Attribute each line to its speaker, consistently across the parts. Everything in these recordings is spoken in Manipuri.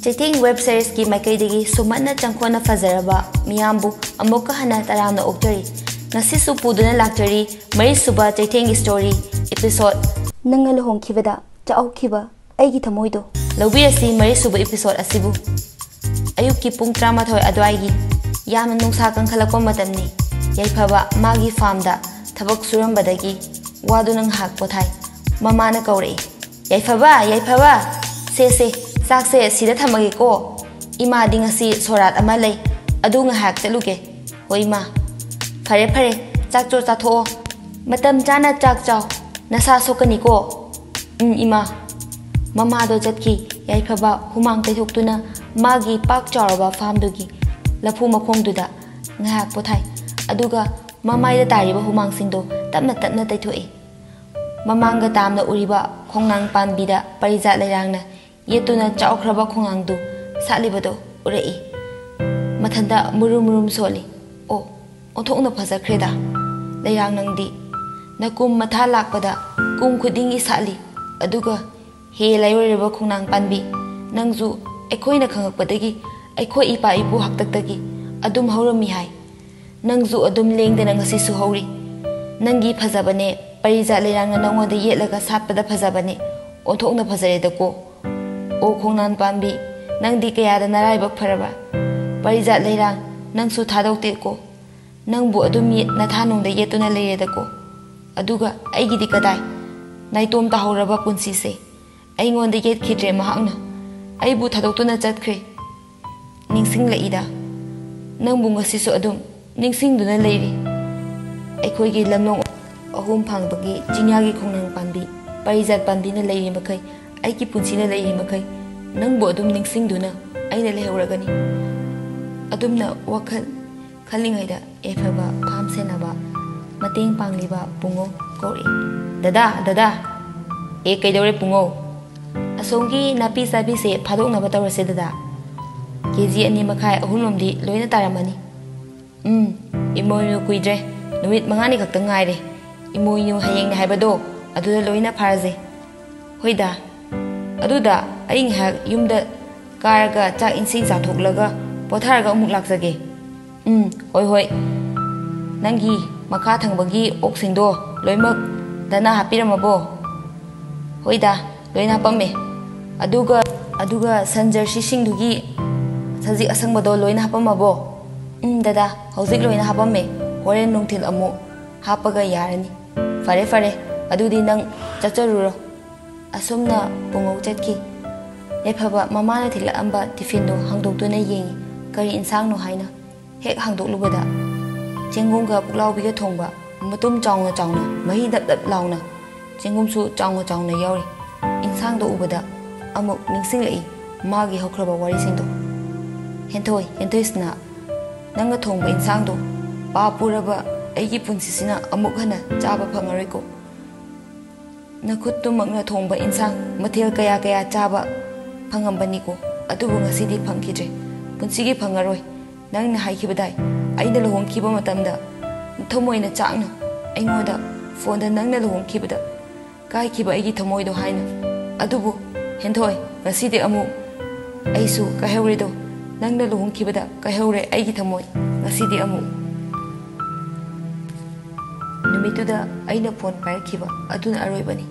Speaker 1: Cheitheng web series ki maikaidagi sumana changkhona fazaraba miyambu amuka hana tarana okjari ngasi su puduna lakjari mari suba Cheitheng story episode Nangna Luhongkhibada Chakhoukhiba Eigi Thammoido lawbirasi mari suba episode asibu ayukki pung 13 adwaigi yamna nungsa kangkhalakpa matamni yaifaba magi farm da thabak surambadagi wadu nang hak pothai mamana kaurei yaifaba se sakse sida thamagi ko ima dingasi sorat ama lei adu nga hak chaluge hoima phare chakcho chatho matam chana chak chaw nasa sokani ko ima mama do jatki yaifaba humang taihoktuna magi pak chawraba farm dugi lafu makhong duda nga hak pothai aduga mamai da tariba humang singdo tapna taithoi mamanga tamna uriba khongnang panbida parijat leirangna yetuna chaukraba khongangdu salibado urei mathanda murum soli o othokna phajakreda leirang nangdi nakum matha lakpada kum khudingi sali aduga he layoreba khongnang panbi nangju ekhoina khangakpadagi ekhoi ipa ipu haktaktagi adum haurami hai nangju adum lengdana ngasi su hauri nangi phajabane parijat leirangna nangwada yetlaga satpada phajabane othokna phajareda ko o khongnan pambi nangdi kayada naraibak pharaba parijat leirang nangsu thadokte ko nangbu adum nathanungda yetuna leireda ko aduga aigidi kadai naitom tahoraba punsi se aingonda yet khidre mahakna aibu thadokuna chatkre ningsing laida nangbu ngasisu adum ningsingduna leiri aikhoigi lamlong ahum phangbagi jingyagi khongnang pambi parijat pambina leiri makai aiki punsina leiri makai nangbu adum ningsingduna aina lehuragani adumna wakhal khalingaida efaba pham senaba mateng pangliba pungo kori dada e kaidore pungo asongi napi sabi se phadok na batawra se dada keji ani makhai ahulomdi loina taramani imoyu kuidre numit mangani khakta ngaire imoyu hayeng ne haibado aduda loina pharaje hoida aduda aing hak yumda karaga chak insing sathoklaga potharaga amuk lakjage hoi nangi makha thangbagi oksingdo loimak dana hapiramabo hoida loina pamme aduga sanjar sisingdugi saji asangbado loina hapamabo dada hojik loina hapamme horen nungthil amu hapaga yarani fare adudi nang chacharuro asumna pungau chatki yaifaba mamana thilamba tifindo hangdoktuna yengi kari insang no haina hek hangdoklubada chengumga puklaubiga thongba matum chawna mahi dap launa chengumsu chawna yauri insang do ubada amuk ningsinglai magi hokraba wari singdo hentoisna nanga thongba insang do pa puraba aigi punsisina amuk hana chaba phangaroiko nakuttu makna thongba insang mathel kaya chaba phangambani ko adubu ngasidi phangkidre punsigi phangaroi nangna haikibadai aina luhongkhiba matamda thamoina chakna aingoda phone nangna luhongkhibada kaikhiba aigi thammoido haina adubu henthoi ngasidi amu aisu kahewrido nangna luhongkhibada kahewre aigi thammoi ngasidi amu numituda aina phone pairkhiba aduna aroibani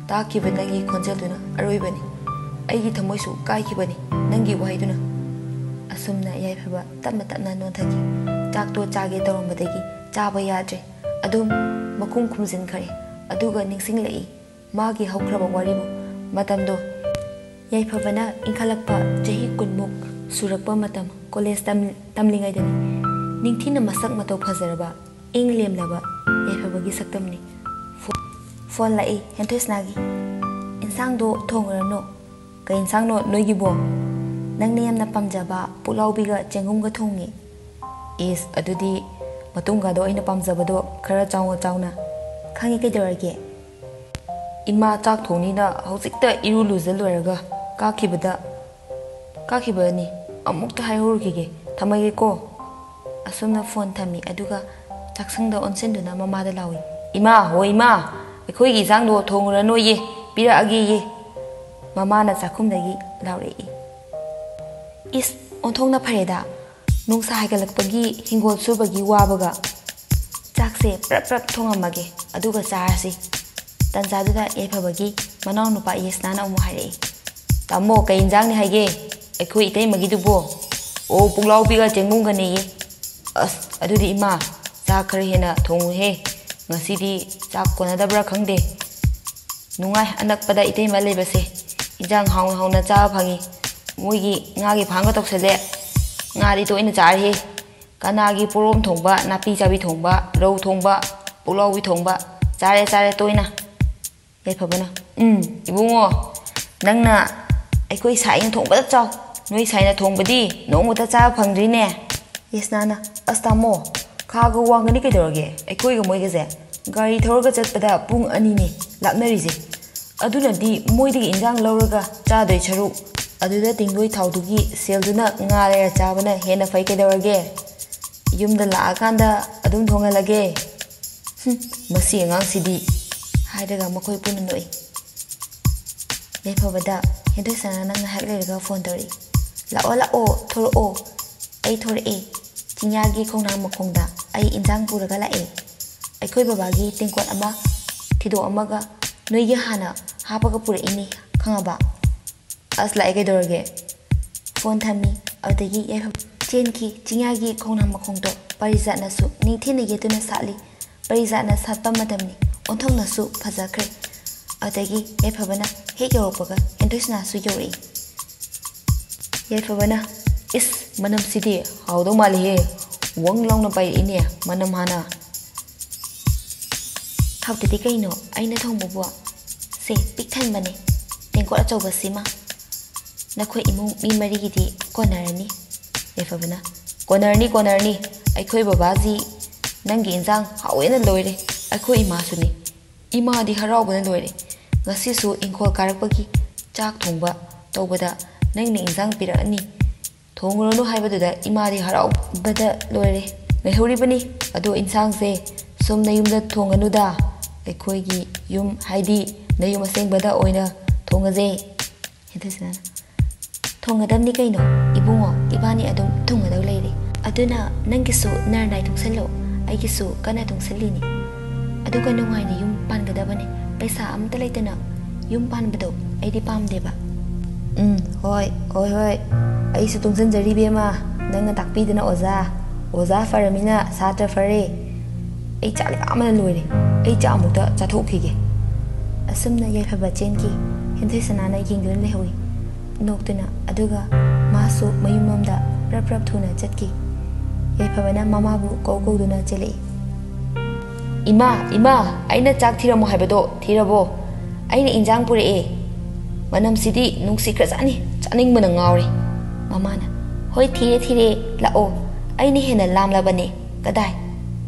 Speaker 1: takiba nangi khonjelduna aroibani aigi thammoisu kaikhibani nangi wahaiduna asumna yaifaba tapna nonthagi chakto chage tawambadagi chaba yadre adum makum khumjin khare aduga ningsinglai magi haukraba waribu matamdo yaifabana inkhalakpa jahi kunmuk surakpa matam college tamlingaidani ningthina masak matau phajaraba inglemlaba yaifabagi saktamni phone lai henthesnagi insang do thongrano ka insang no noigibo nangne yamna pamjaba pulaubiga chengumga thongi is adudi matunga do ina pamjabado khara chawna khangi kaidarage ima chak thoni na hojikta iru lujal loraga kakibani amukta haihurkige thamage ko asumna phone thami aduga chaksangda onsenduna mamada lawi ima ekhoigi jangdo thongrano ye pira agi ye mamana chakhumdagi laurei Is onthongna phareda nungsa haigalakpagi hingol subagi wabaga chakse prap prap thongamage aduga charasi tanjaduda efabagi manaw nupa yesnana umu haire tamo kai injang ni haige ekhoi itei magi dubo o punglaw biga chengung gani as adudi ima cha khare hena thongu he ngasidi chak konadabra khangde nungai anakpada itei ma lebase injang hauna cha phangi moigi ngagi phanga toksele ngari to ina char he kanagi porom thongba napi chabi thongba rau thongba pulawi thongba chare toina yefabana ibungo nangna aikoi sai thongba chaw noi sai na thongbadi nongmuta cha phangdrine yesnana astamo khaga wangani kedorge aikoi ga moige je gari thorga chatpada pung ani ne laknarije adunadi moidigi injang lawraga cha doi charu aduda tingdoi thaudugi selduna ngare chabana hena fai kedorge yumda la kanda adum thongalage masi angang sidi haidaga makoi puna noi yefabada hedoi sana nang hak lerga phone tori lao thoro ai thore e chinyagi khongna makhongda ai injang puraga la e aikoi babagi tingkot ama thido amaga noigi hana hapaga pura ini khangaba asla ege dorge phone thami adagi yefab chenki chinyagi khongna makhongdo parijat nasu ningthina yetuna sali parijat na satpa madamni onthong nasu phajakre adagi yefabana he yoropaga endosna su yori yefabana is manam sidi haudo mali he wang long na pai ini manam hana hawtedi kaino aina thongbo se pikthan mane tengko achauba sima nakhoi imung mi mari gidi konarani yefabana konarni aikhoi babaji nangi injang hawena loire aikhoi ima suni ima di harau bana loire ngasi su ingkhol karakpagi chak thongba tawbada nangni injang pirani thongrono haibaduda ima di harau bada loire lehuri bani ado insang se somna yumda thonganuda aikhoi gi yum haidi nayum aseng bada oina thongaje hedesana thongadamni kaino ibungo ibani adum thongadaw leire aduna nangisu narnai thongsallo aigisu kana thongsalini aduga nungaina yum pangadabane paisa amta leitana yum panbado aidi pamdeba hoi aisu tongsanjari bema nangna takpidana oza faramina satra fare ai chali amana loire ai cha amuta chathokhige asumna yefaba chenki hendesana yingdun lehowi noktuna aduga masu mayumamda prap thuna chatki yefabana mamabu kawduna chele ima aina chak thiramo haibado thirabo aina injang pure e manam sidi nungsi krasani chaning mana ngawri mamana hoi thire lao aini hena lamlabane kadai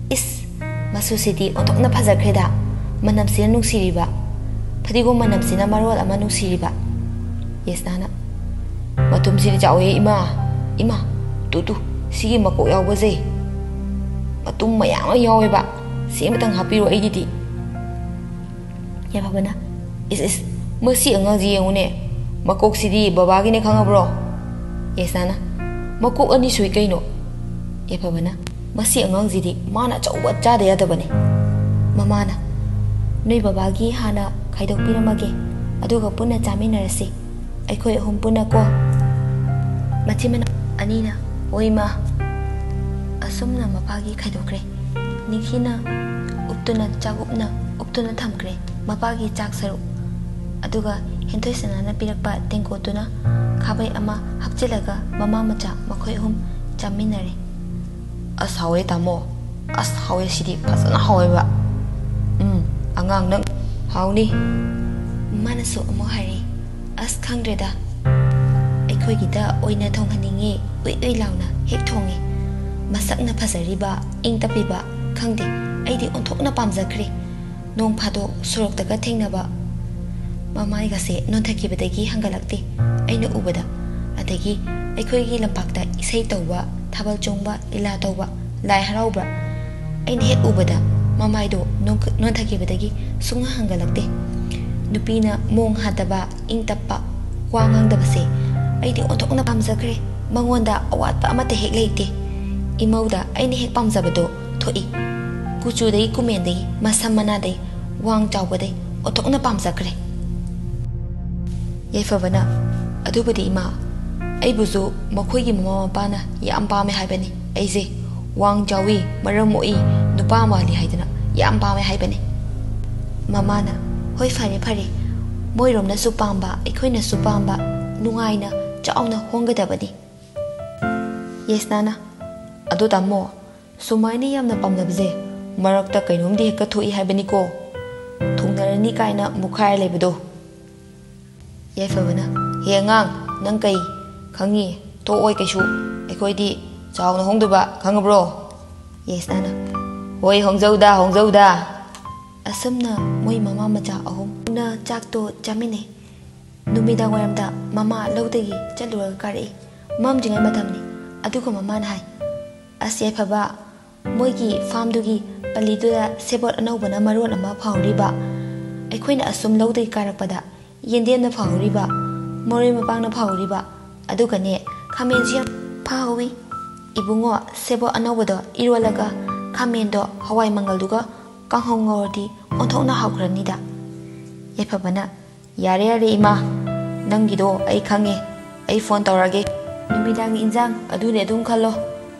Speaker 1: is masu sidi ontokna phajakreda manam sina nungsiriba phadigo manam sina marol ama nungsiriba yesnana matum sidi chawe ima tu sigi mako yawbaje matum mayam yaweba si matang hapiro aigidi yefabana is masi angaji yengune makok sidi babagi ne khangabro yesana makok ani sui kaino yefabana masi angangi di mana chauba cha de yadabane mamana noi babagi hana khaidok piramage aduga punna chaminarasi aikhoi hum punna ko machimana anina oima asumna mapagi khaidokre nikhina uptuna chagupna uptuna thamkre mapagi chak saru aduga henthoisana na pirakpa tengkotuna khabai ama hakchilaga mama macha makhoi hum chaminare ashawe tamo ashawe sidi phasana haweba angang nang hawni manasu amu hari as khangdreda aikhoi gida oina thonghaningi ui launa hek thongi masakna phasariba ingtapiba khangde aidi onthokna pamjakre nong phado soroktaga thengnaba mamai gase nonthakibadagi hangalakte aina ubada adagi aikhoi gi lampakta isai tawba thabal chongba ila tawba lai harauba aina hek ubada mamai do nonthakibadagi sunga hangalakte nupina mong hadaba ingtappa wangang dabase aidi onthokna pamjakre mangonda awatpa amata hek leite imauda aini hek pamjabado thoi kuchu dei kumen dei masam mana dei wang chawba dei othokna pamjakre yaifabana adubadi ima aibuzu makhoi gi mama mapana yam pame haibani aije wang chawi maramoi nupa mali haidana yam pame haibani mamana hoi fare fare moiromna su pamba ikhoina su pamba nungaina chauna hongadabani yes nana adu tammo sumaini yamna pamdabje marakta kainomdi hekka thoi haibani ko thungnarani kaina mukhai lebado yaifabana hengang nang kai khangi to oi kaisu ekhoi chauna hongduba khangabro yes nana hoi hongjauda asumna moi mama macha ahum na chakto chamine numida waramda mama lawdagi chalura kari mam jingai mathamni aduko mama na hai asye phaba moigi farm dugi paliduda sebot anaubana maron ama phawriba aikhoina asum lawdagi karakpada yendemna phawriba mori mapangna phawriba adugane khamenji phawi ibungo sebo anobado irolaga khamendo hawai mangalduga kanghong ngordi onthokna hawkranida yefabana yare ima nangido ai khange ai phone tawrage numidang injang adune adum khallo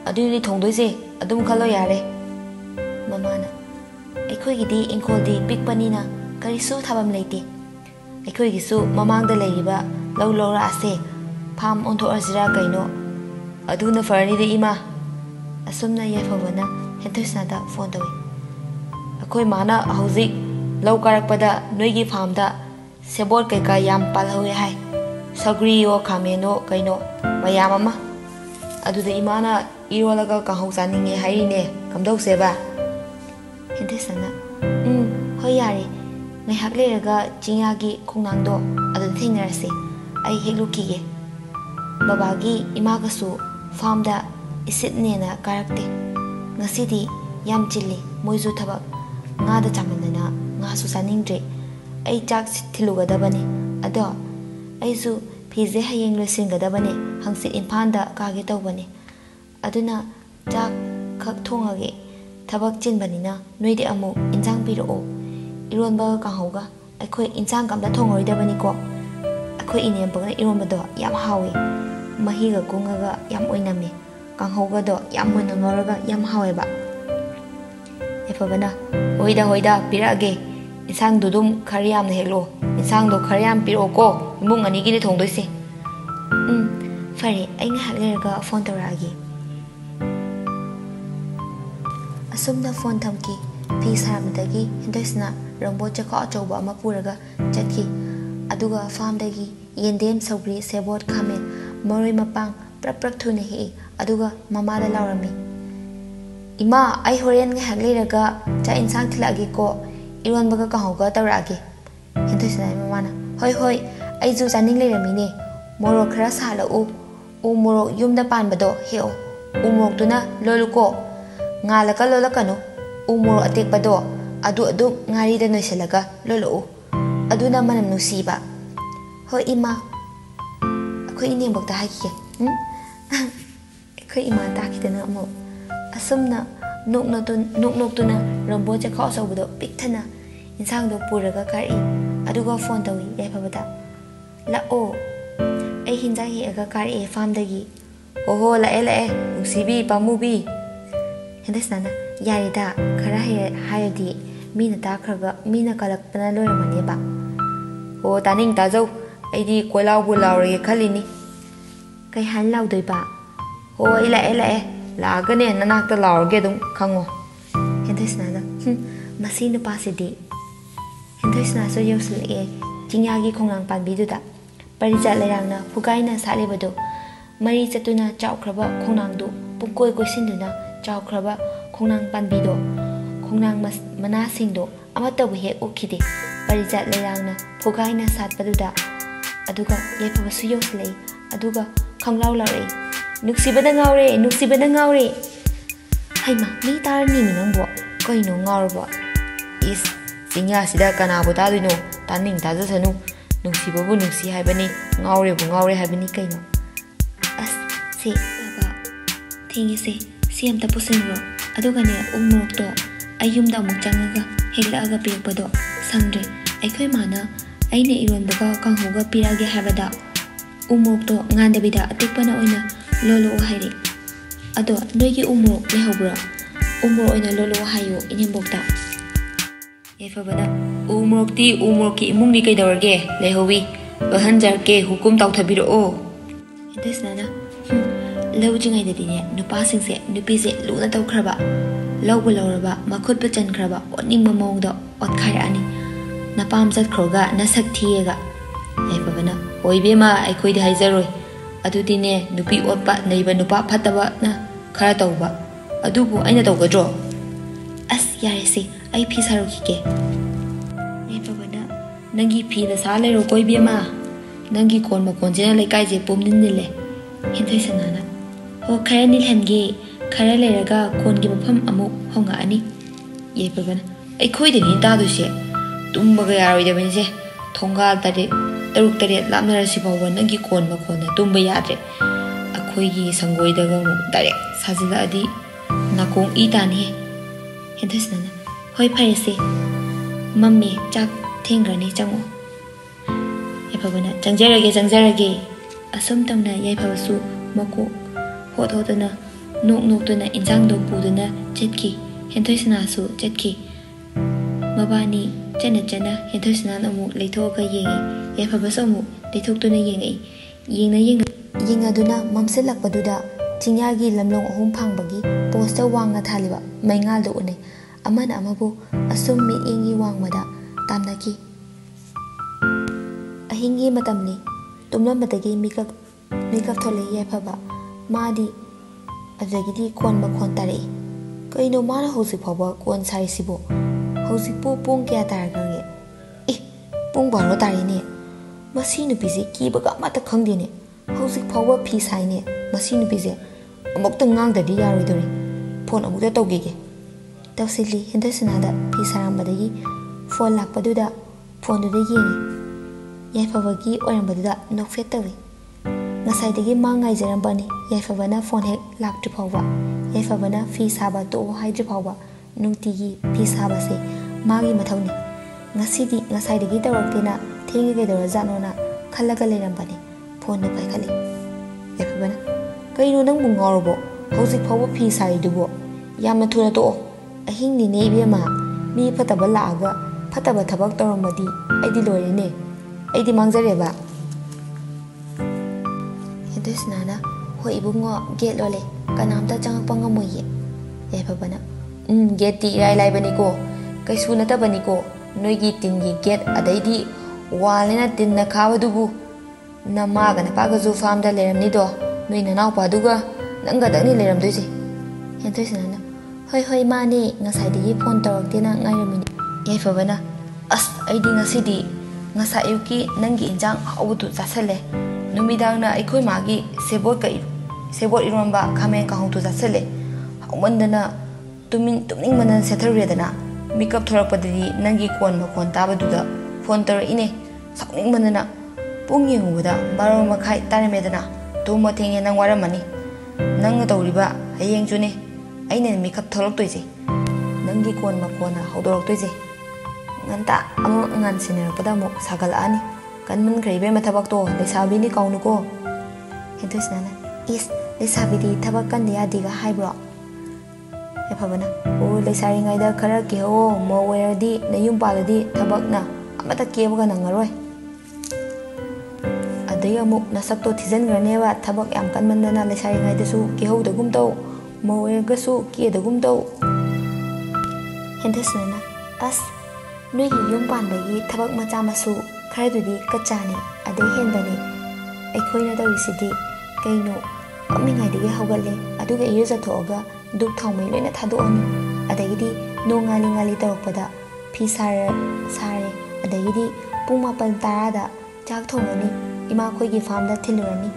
Speaker 1: aduni thongdoise adum khallo yare mamana aikoi gidi inkoldi pikpanina karisu thabam leite aikoi gisu mamangda leiriba lawlora ase pham ontho azira kaino aduna farani de ima asumna yefabana henthosnada phone tawi akoi mana hauzik law karakpada noigi farmda sebor kaika yam palhawe hai sagriyo khameno kaino mayam ama aduda imana irolaga kahau saninge hairine kamdau seba henthosna hoi yare ngai hakleraga chingagi khongnangdo adu thingnarase ai heklukige babagi imagasu farmda isitnena karakte ngasidi yam chilli moizu thabak ngada chamanana ngasu saningdre ai chak thilugadabane ado aisu phije hayeng losingadabane hangsit imphanda kage tawbane aduna chak khak thongage thabak chinbanina noide amu injang piro ironba kahauga akhoi injang kamda thongoroidabani ko akhoi inem bagna ironbado yam hawi mahiga kungaga yam oiname kanghauga do yam mona ngoroga yam haweba efabana hoida pirage insang dudum khariam na helo insang do khariam piro ko imung ani gi ni thongdoise fare ai nga halerga phone tawragi asumna phone thamki phi saramdagi hindosna rombo chakha achauba ama puraga chatki aduga farm dagi yendem saugri sebot khamen moroi mapang prak thune hi aduga mama da laurami ima ai horen nga hagleraga cha insang thilagi ko iron baga kahauga tawragi hentosna mamana hoi ai ju janing leramine morok khara sala u morok yumda panbado heo u morok tuna loluko ngalaka lolakano u morok atekpado adu ngari da noiselaga lolo aduna manam nusiba hoi ima akhoi ine bokta haike akhoi ima ta kitana amo asumna noknotuna rombo che khaw sobdo pikthana insang do puraga kari aduga phone tawi yaifabada la o ai hinjang hi aga kari farm dagi oho la nusibi pamubi hendesnana yarida khara hayadi mina takhraga mina kalakpana loramane ba o taning tajau aidi koilaw bu lawre khalini kai han lawdoi ba o ai la lagane nanakta lawrge dum khango hendesnana masi nupa sidi hendesna so yosle jingyagi khongang panbiduda parijat lerangna fugaina salebado mari chatuna chawkraba khonangdu pukoi koisinduna chawkraba khonang panbido khonang mana singdo amata bu he ukhide parijat lerangna fugaina satpaduda aduga yephaba su yosle aduga khanglaw lare nuksibada ngawre haima mi tarni minangbo kaino ngawrbo is sinya sida kanabu taduino taning tajasanu nuksibabu nuksi haibani ngawre haibani kaino as ꯁꯦ ꯇꯥꯕ ꯊꯦꯡꯉꯦꯁꯦ ꯁꯤ ꯑꯝꯇ ꯄꯨꯁꯤꯟꯈ꯭ꯔꯣ ꯑꯗꯨꯒꯅꯦ ꯎꯃꯣꯔꯣꯛꯇꯣ ꯑꯩ ꯌꯨꯝꯗ ꯑꯃꯨꯛ ꯆꯪꯉꯒ ꯍꯦꯛꯂꯛꯑꯒ ꯄꯤꯔꯛꯄꯗꯣ ꯁꯪꯗ꯭ꯔꯦ ꯑꯩꯈꯣꯏ ꯃꯥꯅ ꯑꯩꯅ ꯏꯔꯣꯟꯕꯒ ꯀꯥꯡꯍꯧꯒ ꯄꯤꯔꯛꯑꯒꯦ ꯍꯥꯏꯕꯗ ꯎꯃꯣꯔꯣꯛꯇꯣ ꯉꯥꯟꯗꯕꯤꯗ ꯑꯇꯦꯛꯄꯅ ꯑꯣꯏꯅ ꯂꯣꯜꯂꯛꯑꯣ ꯍꯥꯏꯔꯦ ꯑꯗꯣ ꯅꯣꯏꯒꯤ ꯎꯃꯣꯔꯣꯛ ꯂꯩꯍꯧꯕ꯭ꯔꯣ ꯎꯃꯣꯔꯣꯛ ꯑꯣꯏꯅ ꯂꯣꯜꯂꯛꯑꯣ ꯍꯥꯏꯌꯣ ꯏꯅꯦꯝꯕꯣꯛꯇ ꯌꯥꯏꯐꯕꯅ ꯎꯃꯣꯔꯣꯛꯇꯤ ꯎꯃꯣꯔꯣꯛꯀꯤ ꯏꯃꯨꯡꯅꯤ ꯀꯩꯗꯧꯔꯒꯦ ꯂꯩꯍꯧꯋꯤ ꯂꯣꯜꯍꯟꯖꯔꯛꯀꯦ ꯍꯨꯀꯨꯝ ꯇꯧꯊꯕꯤꯔꯛꯑꯣ ꯍꯦꯟꯊꯣꯏꯁꯅꯥꯅ ꯂꯧꯗ꯭ꯔꯤꯉꯩꯗꯗꯤꯅꯦ ꯅꯨꯄꯥꯁꯤꯡꯁꯦ ꯅꯨꯄꯤꯁꯦ ꯂꯨꯅ ꯇꯧꯈ꯭ꯔꯕ ꯂꯧꯕ ꯂꯧꯔꯕ ꯃꯈꯨꯠꯄꯨ ꯆꯟꯈ꯭ꯔꯕ ꯑꯣꯠꯅꯤꯡꯕ ꯃꯑꯣꯡꯗ ꯑꯣꯠꯈꯥꯏꯔꯛꯑꯅꯤ ꯅꯄꯥꯝ ꯆꯠꯈ꯭ꯔꯣꯒ ꯅꯁꯛ ꯊꯤꯌꯦꯒ ꯌꯥꯏꯐꯕꯅ ꯍꯣꯏ ꯏꯕꯦꯝꯃ ꯑꯩꯈꯣꯏꯗꯤ ꯍꯥꯏꯖꯔꯣꯏ ꯑꯗꯨꯗꯤꯅꯦ ꯅꯨꯄꯤ ꯑꯣꯠꯄ ꯅꯩꯕ ꯅꯨꯄꯥ ꯐꯠꯇꯕꯅ ꯈꯔ ꯇꯧꯕ ꯑꯗꯨꯕꯨ ꯑꯩꯅ ꯇꯧꯒꯗ꯭ꯔꯣ ꯑꯁ ꯌꯥꯔꯦꯁꯦ ꯑꯩ ꯐꯤ ꯁꯥꯔꯨꯈꯤꯒꯦ ꯌꯥꯏꯐꯕꯅ ꯅꯪꯒꯤ ꯐꯤꯗ ꯁꯥ ꯂꯩꯔꯣꯀꯣ ꯏꯕꯦꯝꯃ ꯅꯪꯒꯤ ꯀꯣꯟ ꯃꯈꯣꯟꯁꯤꯅ ꯂꯩꯀꯥꯏꯁꯦ ꯄꯨꯝꯅꯤꯟ ꯅꯤꯜꯂꯦ ꯍꯦꯟꯊꯣꯏꯁꯅꯥꯅ ꯍꯣ ꯈꯔ ꯅꯤꯜꯍꯟꯒꯦ ꯈꯔ ꯂꯩꯔꯒ ꯀꯣꯟꯒꯤ ꯃꯐꯝ ꯑꯃꯨꯛ ꯍꯣꯡꯉꯛꯑꯅꯤ ꯌꯥꯏꯐꯕꯅ ꯑꯩꯈꯣꯏꯗꯅꯤ ꯇꯥꯗꯣꯏꯁꯦ ꯇꯨꯝꯕꯒ ꯌꯥꯔꯣꯏꯗꯕꯅꯤꯁꯦ ꯊꯣꯡꯒꯥꯜ ꯇꯔꯨꯛ ꯇꯔꯦꯠ ꯂꯥꯞꯅꯔꯁꯤ ꯐꯥꯎꯕ ꯅꯪꯒꯤ ꯀꯣꯟ ꯃꯈꯣꯟꯅ ꯇꯨꯝꯕ ꯌꯥꯗ꯭ꯔꯦ ꯑꯩꯈꯣꯏꯒꯤ ꯁꯪꯒꯣꯏꯗꯒ ꯑꯃꯨꯛ ꯗꯥꯏꯔꯦꯛ ꯁꯥꯖꯤꯜꯂꯛꯑꯗꯤ ꯅꯥꯀꯣꯡ ꯏ ꯇꯥꯅꯤꯍꯦ ꯍꯦꯟꯊꯣꯏꯁꯅꯥꯅ ꯍꯣꯏ ꯐꯔꯦꯁꯦ ꯃꯝꯃꯦ ꯆꯥꯛ ꯊꯦꯡꯈ꯭ꯔꯅꯤ ꯆꯪꯉꯛꯑꯣ ꯌꯥꯏꯐꯕꯅ ꯆꯪꯖꯔꯒꯦ ꯑꯁꯨꯝ ꯇꯧꯅ ꯌꯥꯏꯐꯕꯁꯨ ꯃꯀꯣꯛ ꯍꯣꯠ ꯍꯣꯠꯇꯅ ꯅꯣꯛꯇꯨꯅ ꯏꯟꯖꯥꯡꯗꯣ ꯄꯨꯗꯨꯅ ꯆꯠꯈꯤ ꯍꯦꯟꯊꯣꯏꯁꯅꯥꯁꯨ ꯆꯠꯈꯤ ꯃꯕꯥꯅꯤ ꯆꯠꯅ ꯍꯦꯟꯊꯣꯏꯁꯅꯥꯅ ꯑꯃꯨꯛ ꯂꯩꯊꯣꯛꯑꯒ ꯌꯦꯡꯉꯤ ꯌꯥꯏꯐꯕꯁꯨ ꯑꯃꯨꯛ ꯂꯩꯊꯣꯛꯇꯨꯅ ꯌꯦꯡꯉꯛꯏ ꯌꯦꯡꯉꯗꯨꯅ ꯃꯝꯁꯤꯜꯂꯛꯄꯗꯨꯗ ꯆꯤꯡꯌꯥꯒꯤ ꯂꯝꯂꯣꯡ 3 ꯐꯥꯡꯕꯒꯤ ꯄꯣꯁꯇ ꯋꯥꯡꯅ ꯊꯥꯜꯂꯤꯕ ꯃꯩꯉꯥꯜꯗꯣ ꯎꯅꯩ ꯑꯃꯅ ꯑꯃꯕꯨ ꯑꯁꯨꯝ ꯃꯤꯠꯌꯦꯡꯒꯤ ꯋꯥꯡꯃꯗ ꯇꯥꯝꯅꯈꯤ ꯑꯍꯤꯡꯒꯤ ꯃꯇꯝꯅꯤ ꯇꯨꯝꯂꯝꯕꯗꯒꯤ ꯃꯤꯀꯞ ꯊꯣꯛꯂꯛꯏ ꯌꯥꯏꯐꯕ ꯃꯥꯗꯤ ꯑꯗꯨꯗꯒꯤꯗꯤ ꯀꯣꯟ ꯃꯈꯣꯟ ꯇꯥꯔꯛꯏ ꯀꯩꯅꯣ ꯃꯥꯅ ꯍꯧꯖꯤꯛ ꯐꯥꯎꯕ ꯀꯣꯟ ꯁꯥꯔꯤꯁꯤꯕꯣ ꯍꯧꯖꯤꯛꯄꯨ ꯄꯨꯡ ꯀꯌꯥ ꯇꯥꯔꯒꯦ ꯄꯨꯡ 12 ꯇꯥꯔꯤꯅꯦ ꯃꯁꯤ ꯅꯨꯄꯤꯁꯦ ꯀꯤꯕꯒ ꯑꯃꯠꯇ ꯈꯪꯗꯦꯅꯦ ꯍꯧꯖꯤꯛ ꯐꯥꯎꯕ ꯐꯤ ꯁꯥꯏꯅꯦ ꯃꯁꯤ ꯅꯨꯄꯤꯁꯦ ꯑꯃꯨꯛꯇ ꯉꯥꯡꯗ꯭ꯔꯗꯤ ꯌꯥꯔꯣꯏꯗꯧꯔꯤ ꯐꯣꯟ ꯑꯃꯨꯛꯇ ꯇꯧꯈꯤꯒꯦ ꯇꯧꯁꯤꯜꯂꯤ ꯍꯦꯟꯊꯣꯏꯁꯅꯥꯗ ꯐꯤ ꯁꯥꯔꯝꯕꯗꯒꯤ ꯐꯣꯟ ꯂꯥꯛꯄꯗꯨꯗ ꯐꯣꯟꯗꯨꯗ ꯌꯦꯡꯉꯤ ꯌꯥꯏꯐꯕꯒꯤ ꯑꯣꯏꯔꯝꯕꯗꯨꯗ ꯅꯣꯛꯐꯦꯠ ꯇꯧꯏ ꯉꯁꯥꯏꯗꯒꯤ ꯃꯥ ꯉꯥꯏꯖꯔꯝꯕꯅꯤ ꯌꯥꯏꯐꯕꯅ ꯐꯣꯟ ꯍꯦꯛ ꯂꯥꯛꯇ꯭ꯔꯤ ꯐꯥꯎꯕ ꯌꯥꯏꯐꯕꯅ ꯐꯤ ꯁꯥꯕ ꯇꯣꯛꯑꯣ ꯍꯥꯏꯗ꯭ꯔꯤ ꯐꯥꯎꯕ ꯅꯨꯡꯇꯤꯒꯤ ꯐꯤ ꯁꯥꯕꯁꯦ ꯃꯥꯒꯤ ꯃꯊꯧꯅꯤ ꯉꯁꯤꯗꯤ ꯉꯁꯥꯏꯗꯒꯤ ꯇꯧꯔꯛꯇꯦꯅ ꯊꯦꯡꯉꯦ ꯀꯩꯗꯧꯔꯖꯥꯠꯅꯣꯅ ꯈꯜꯂꯒ ꯂꯩꯔꯝꯕꯅꯤ ꯐꯣꯟꯗ ꯄꯥꯏꯈꯠꯂꯤ ꯌꯥꯏꯐꯕꯅ ꯀꯩꯅꯣ ꯅꯪꯕꯨ ꯉꯥꯎꯔꯕꯣ ꯍꯧꯖꯤꯛ ꯐꯥꯎꯕ ꯐꯤ ꯁꯥꯔꯤꯗꯨꯕꯣ ꯌꯥꯝꯅ ꯊꯨꯅ ꯇꯣꯛꯑꯣ ꯑꯍꯤꯡꯅꯤꯅꯦ ꯏꯕꯦꯝꯃ ꯃꯤ ꯐꯠꯇꯕ ꯂꯥꯛꯑꯒ ꯐꯠꯇꯕ ꯊꯕꯛ ꯇꯧꯔꯝꯃꯗꯤ ꯑꯩꯗꯤ ꯂꯣꯏꯔꯦꯅꯦ ꯑꯩꯗꯤ ꯃꯥꯡꯖꯔꯦꯕ ꯍꯦꯟꯊꯣꯏꯁꯅꯥꯅ ꯍꯣꯏ ꯏꯕꯨꯡꯉꯣ ꯒꯦꯠ ꯂꯣꯜꯂꯦ ꯀꯅꯥꯝꯇ ꯆꯪꯉꯛꯄ ꯉꯝꯃꯣꯏꯌꯦ ꯌꯥꯏꯐꯕꯅ ꯒꯦꯠꯇꯤ ꯏꯔꯥꯏ ꯂꯥꯏꯕꯅꯤꯀோ ꯀꯩꯁꯨ ꯅꯠꯇꯕꯅꯤꯀோ ꯅꯣꯏꯒꯤ ꯇꯤꯟꯒꯤ ꯒꯦꯠ ꯑꯗꯩꯗꯤ ꯋꯥꯜꯅꯤꯅ ꯇꯤꯟꯅ ꯈꯥꯕꯗꯨꯕꯨ ꯅꯃꯥꯒ ꯅꯄꯥꯒꯁꯨ ꯐꯥꯝꯗ ꯂꯩꯔꯝꯅꯤꯗꯣ ꯅꯣꯏ ꯅꯅꯥꯎꯄꯥꯗꯨꯒ ꯅꯪꯒꯗꯪꯅꯤ ꯂꯩꯔꯝꯗꯣꯏꯁꯦ ꯍꯦꯟꯊꯣꯏꯁꯅꯥꯅ ꯍꯣꯏ ꯃꯥꯅꯦ ꯉꯁꯥꯏꯗꯒꯤ ꯐꯣꯟ ꯇꯧꯔꯛꯇꯦꯅ ꯉꯥꯏꯔꯝꯃꯤꯅꯤ ꯌꯥꯏꯐꯕꯅ ꯑꯁ ꯑꯩꯗꯤ ꯉꯁꯤꯗꯤ ngasa ayuki nangi injang haudu zasale numidangna aikoi magi sebot iromba khamen ka haudu zasale haumandana tumning manan setharredana makeup thorakpadadi nangi kon makon tabaduda phone tar ine sakning manana pung yenguda baro makhai taremedana tuma thenge nang waramani nang tawriba hayeng june aine makeup thorak toise nangi kon makona haudorok toise nganta amu ngan siner pada mu sagal ani kan mun kreibe ma thabak to lesabi ni kaunu ko hentusnana is lesabi di thabak kan dia diga haibro e phabana o lesari ngai da khara ke ho mo wer di nayum paladi thabak na amata kebuga nangaroi adai amu nasak to thijan grane wa thabak yam kan mandana lesari ngai da su ke ho da gum to mo wer ga su ke da gum to hentusnana as Nui yum pandagi thabak macha masu kharadudi kachani adai hendani aikhoina dawisidi kaino amingai digi hawgalle aduga yuza thoga duk thawmai loina thadoani adagidi nongali ngali tarokpada phi sare adagidi pung mapal tarada chak thongani ima khoigi farmda thilurani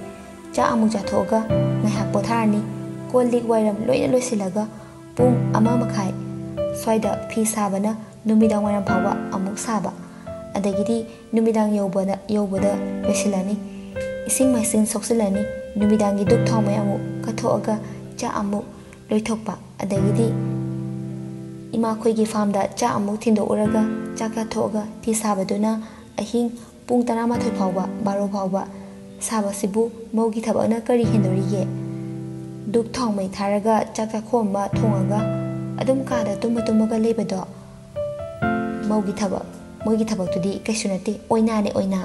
Speaker 1: cha amu cha thoga ngahak potharani kolik wairam loina loisilaga pung ama makhai swaida phi sabana numidang waram phawa amuk saba adagidi numidang yobada losilani ising maisin soksilani नुमिदांगी दुख थाउमै अमुक कथोअगा चा अमुक लोइथोकपा अदगिदी इमा खोइगी फार्मदा चा अमुक थिंदोउरगा चा काथोअगा ती साबदुना अहिंग पुंग 12 फाउबा 12 फाउबा साबसिबु मौगी थबना करी हिंदोरिगे दुख थाउमै थारगा चा खोमबा थोंगागा अदुम कादा तुमगा लेबदो मौगी थबक मोगी थबक तुदी कैसु नते ओइना ने ओइना